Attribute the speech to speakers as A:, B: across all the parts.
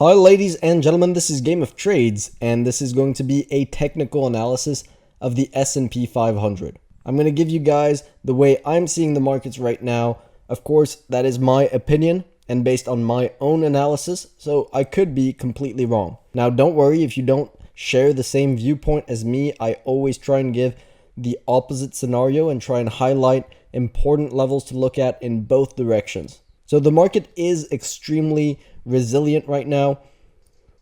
A: Hi ladies and gentlemen, this is Game of Trades, and this is going to be a technical analysis of the S&P 500. I'm going to give you guys the way I'm seeing the markets right now. Of course, that is my opinion and based on my own analysis, so I could be completely wrong. Now, don't worry if you don't share the same viewpoint as me. I always try and give the opposite scenario and try and highlight important levels to look at in both directions. So the market is extremely resilient right now.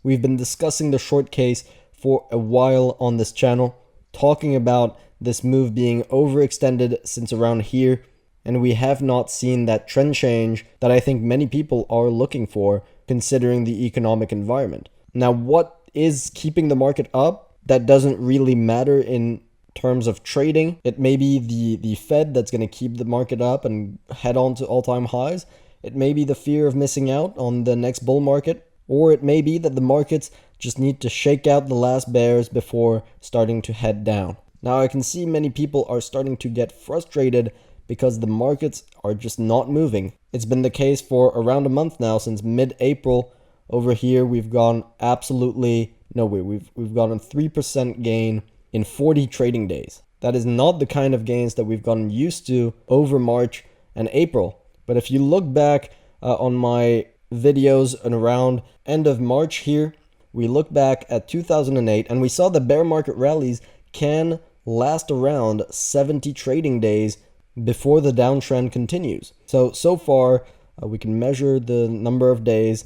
A: We've been discussing the short case for a while on this channel, talking about this move being overextended since around here, and we have not seen that trend change that I think many people are looking for considering the economic environment. Now, what is keeping the market up? That doesn't really matter in terms of trading. It may be the Fed that's going to keep the market up and head on to all-time highs. It may be the fear of missing out on the next bull market, or it may be that the markets just need to shake out the last bears before starting to head down. Now, I can see many people are starting to get frustrated because the markets are just not moving. It's been the case for around a month now, since mid-April. Over here, we've gone absolutely nowhere. We've gotten a 3% gain in 40 trading days. That is not the kind of gains that we've gotten used to over March and April. But if you look back on my videos and around end of March here, we look back at 2008 and we saw the bear market rallies can last around 70 trading days before the downtrend continues. So far, we can measure the number of days.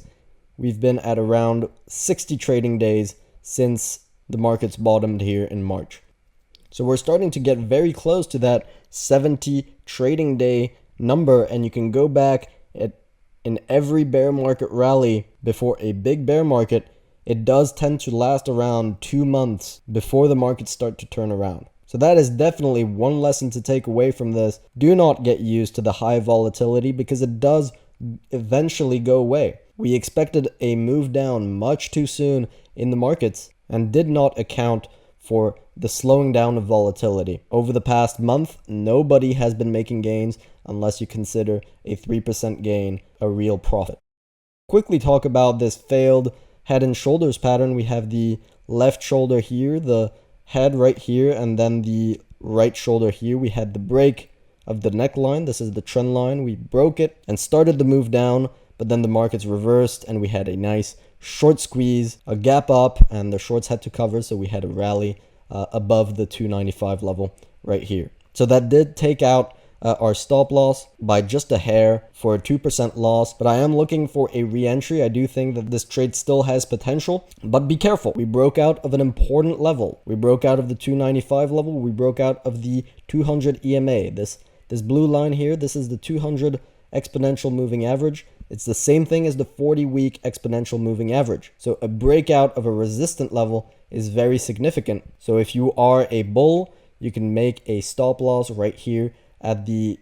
A: We've been at around 60 trading days since the markets bottomed here in March. So we're starting to get very close to that 70 trading day number, and you can go back in every bear market rally before a big bear market. It does tend to last around 2 months before the markets start to turn around. So that is definitely one lesson to take away from this. Do not get used to the high volatility because it does eventually go away. We expected a move down much too soon in the markets and did not account for the slowing down of volatility. Over the past month, nobody has been making gains unless you consider a 3% gain a real profit. Quickly talk about this failed head and shoulders pattern. We have the left shoulder here, the head right here, and then the right shoulder here. We had the break of the neckline. This is the trend line. We broke it and started the move down, but then the markets reversed and we had a nice short squeeze, a gap up, and the shorts had to cover, so we had a rally above the 295 level right here. So that did take out our stop loss by just a hair for a 2% loss, but I am looking for a re-entry. I do think that this trade still has potential, but be careful. We broke out of an important level. We broke out of the 295 level. We broke out of the 200 EMA. This blue line here, this is the 200 exponential moving average. It's the same thing as the 40-week exponential moving average. So a breakout of a resistant level is very significant. So if you are a bull, you can make a stop loss right here at the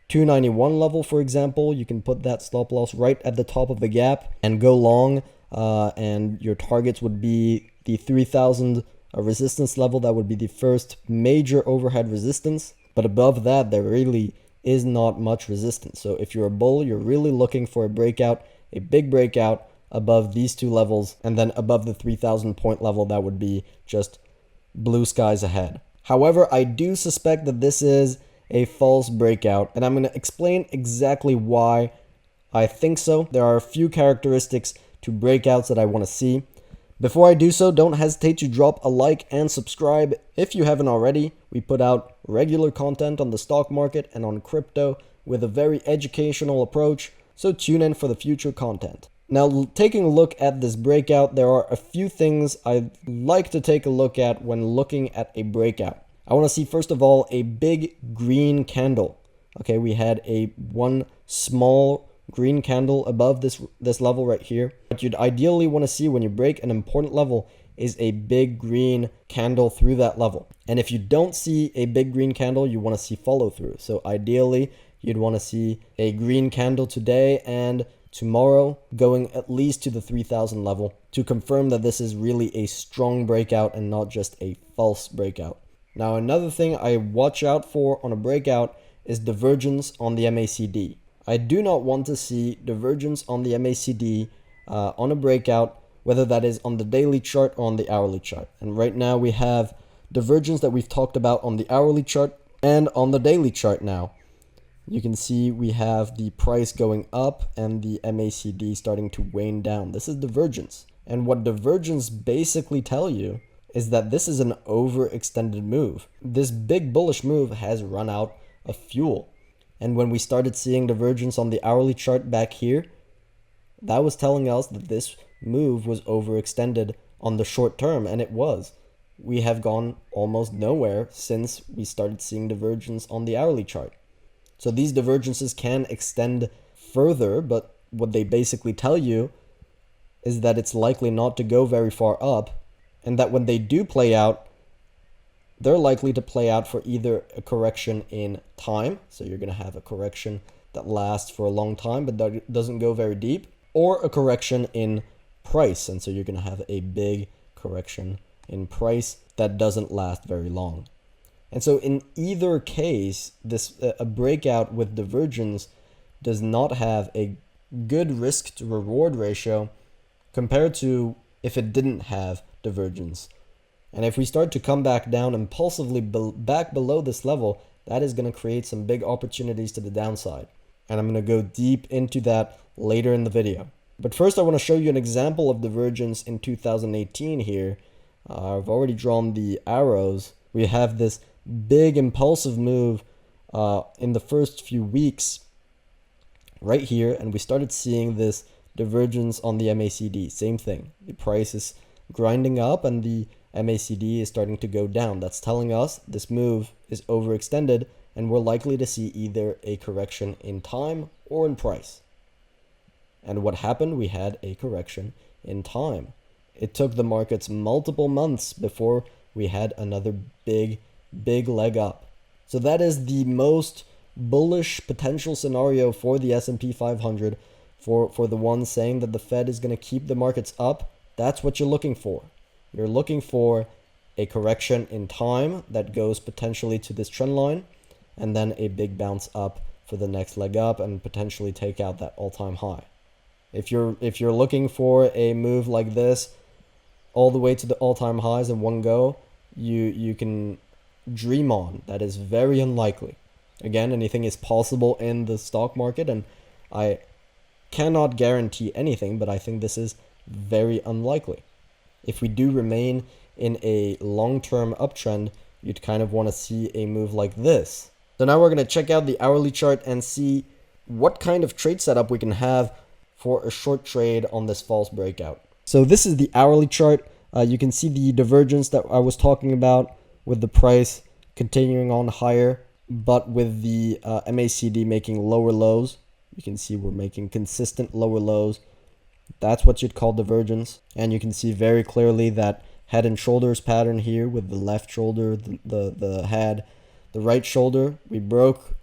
A: 291 level, for example. You can put that stop loss right at the top of the gap and go long, and your targets would be the 3000 resistance level. That would be the first major overhead resistance. But above that, there really is not much resistance. So if you're a bull, you're really looking for a breakout, a big breakout above these two levels, and then above the 3000 point level, that would be just blue skies ahead. However, I do suspect that this is a false breakout, and I'm going to explain exactly why I think so. There are a few characteristics to breakouts that I want to see. Before I do so, don't hesitate to drop a like and subscribe if you haven't already. We put out regular content on the stock market and on crypto with a very educational approach, so tune in for the future content. Now, taking a look at this breakout, there are a few things I'd like to take a look at when looking at a breakout. I want to see, first of all, a big green candle. Okay, we had one small green candle above this level right here. What you'd ideally want to see when you break an important level is a big green candle through that level. And if you don't see a big green candle, you want to see follow through. So ideally, you'd want to see a green candle today and tomorrow going at least to the 3000 level to confirm that this is really a strong breakout and not just a false breakout. Now, another thing I watch out for on a breakout is divergence on the MACD. I do not want to see divergence on the MACD on a breakout, whether that is on the daily chart or on the hourly chart. And right now we have divergence that we've talked about on the hourly chart and on the daily chart now. You can see we have the price going up and the MACD starting to wane down. This is divergence. And what divergence basically tell you is that this is an overextended move. This big bullish move has run out of fuel. And when we started seeing divergence on the hourly chart back here, that was telling us that this move was overextended on the short term, and it was. We have gone almost nowhere since we started seeing divergence on the hourly chart. So these divergences can extend further, but what they basically tell you is that it's likely not to go very far up, and that when they do play out, they're likely to play out for either a correction in time, so you're going to have a correction that lasts for a long time but that doesn't go very deep, or a correction in price, and so you're going to have a big correction in price that doesn't last very long. And so in either case, a breakout with divergence does not have a good risk to reward ratio compared to if it didn't have divergence. And if we start to come back down impulsively back below this level, that is going to create some big opportunities to the downside. And I'm going to go deep into that later in the video. But first I want to show you an example of divergence in 2018 here. I've already drawn the arrows. We have this big impulsive move in the first few weeks right here, and we started seeing this divergence on the MACD. Same thing. The price is grinding up and the MACD is starting to go down. That's telling us this move is overextended and we're likely to see either a correction in time or in price. And what happened? We had a correction in time. It took the markets multiple months before we had another big leg up. So that is the most bullish potential scenario for the S&P 500, for the ones saying that the Fed is going to keep the markets up. That's what you're looking for. You're looking for a correction in time that goes potentially to this trend line, and then a big bounce up for the next leg up and potentially take out that all-time high. If you're looking for a move like this all the way to the all-time highs in one go, you can dream on. That is very unlikely. Again, anything is possible in the stock market, and I cannot guarantee anything, but I think this is very unlikely. If we do remain in a long-term uptrend, you'd kind of want to see a move like this. So now we're going to check out the hourly chart and see what kind of trade setup we can have for a short trade on this false breakout. So this is the hourly chart. You can see the divergence that I was talking about with the price continuing on higher, but with the MACD making lower lows. You can see we're making consistent lower lows. That's what you'd call divergence. And you can see very clearly that head and shoulders pattern here with the left shoulder, the head, the right shoulder. We broke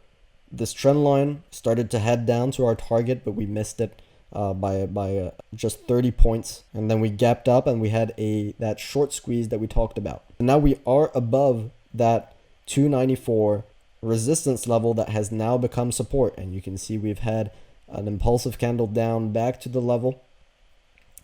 A: this trend line, started to head down to our target, but we missed it by just 30 points. And then we gapped up and we had that short squeeze that we talked about. And now we are above that 294 resistance level that has now become support. And you can see we've had an impulsive candle down back to the level,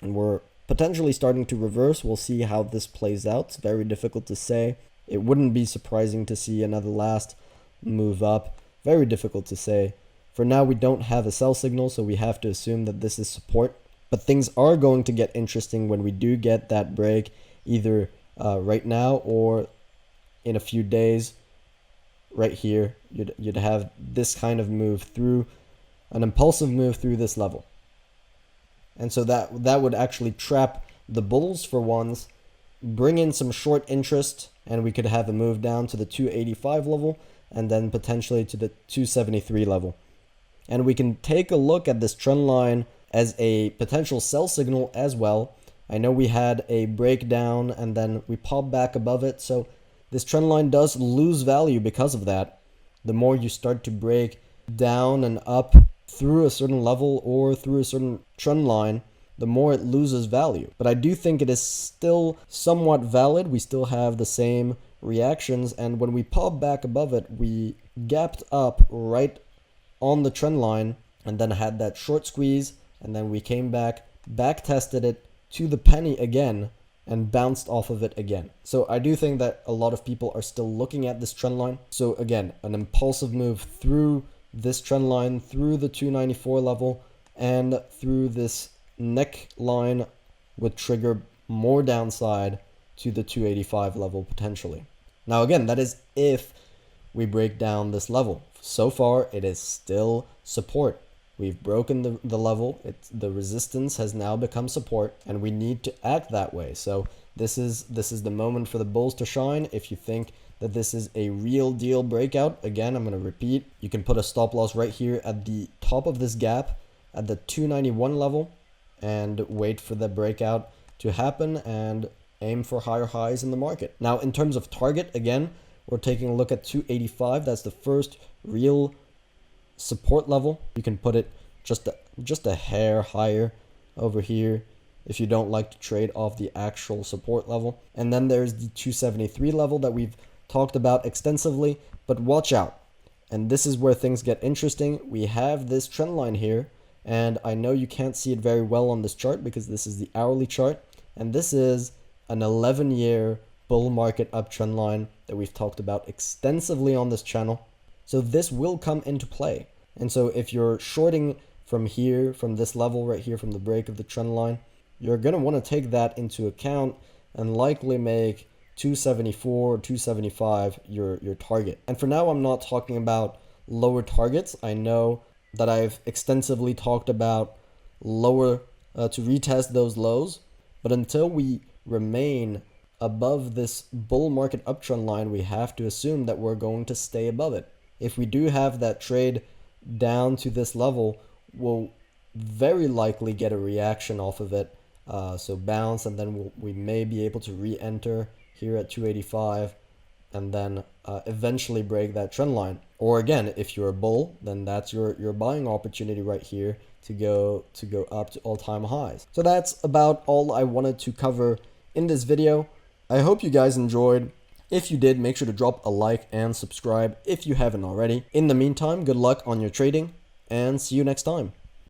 A: and we're potentially starting to reverse. We'll see how this plays out. It's very difficult to say. It wouldn't be surprising to see another last move up. Very difficult to say. For now, we don't have a sell signal, so we have to assume that this is support. But things are going to get interesting when we do get that break, either right now or in a few days. Right here, you'd have this kind of move through, an impulsive move through this level. And so that would actually trap the bulls for once, bring in some short interest, and we could have a move down to the 285 level and then potentially to the 273 level. And we can take a look at this trend line as a potential sell signal as well. I know we had a breakdown and then we popped back above it, so this trend line does lose value because of that. The more you start to break down and up through a certain level or through a certain trend line, the more it loses value. But I do think it is still somewhat valid. We still have the same reactions, and when we pop back above it, we gapped up right on the trend line and then had that short squeeze, and then we came back back tested it to the penny again, and bounced off of it again. So I do think that a lot of people are still looking at this trend line. So again, an impulsive move through this trend line, through the 294 level, and through this neckline would trigger more downside to the 285 level potentially. Now again, that is if we break down this level. So far, it is still support. We've broken the level. The resistance has now become support, and we need to act that way. So this is the moment for the bulls to shine. If you think that this is a real deal breakout, again, I'm going to repeat, you can put a stop loss right here at the top of this gap at the 291 level and wait for the breakout to happen and aim for higher highs in the market. Now, in terms of target, again, we're taking a look at 285. That's the first real support level. You can put it just a hair higher over here if you don't like to trade off the actual support level. And then there's the 273 level that we've talked about extensively, but watch out. And this is where things get interesting. We have this trend line here, and I know you can't see it very well on this chart because this is the hourly chart, and this is an 11-year bull market uptrend line that we've talked about extensively on this channel. So this will come into play. And so if you're shorting from here, from this level right here, from the break of the trend line, you're going to want to take that into account and likely make 274 or 275 your target. And for now, I'm not talking about lower targets. I know that I've extensively talked about lower to retest those lows, but until we remain above this bull market uptrend line, we have to assume that we're going to stay above it. If we do have that trade down to this level, we'll very likely get a reaction off of it. So bounce, and then we may be able to re-enter here at 285 and then eventually break that trend line. Or again, if you're a bull, then that's your buying opportunity right here to go up to all-time highs. So that's about all I wanted to cover in this video. I hope you guys enjoyed. If you did, make sure to drop a like and subscribe if you haven't already. In the meantime, good luck on your trading, and see you next time.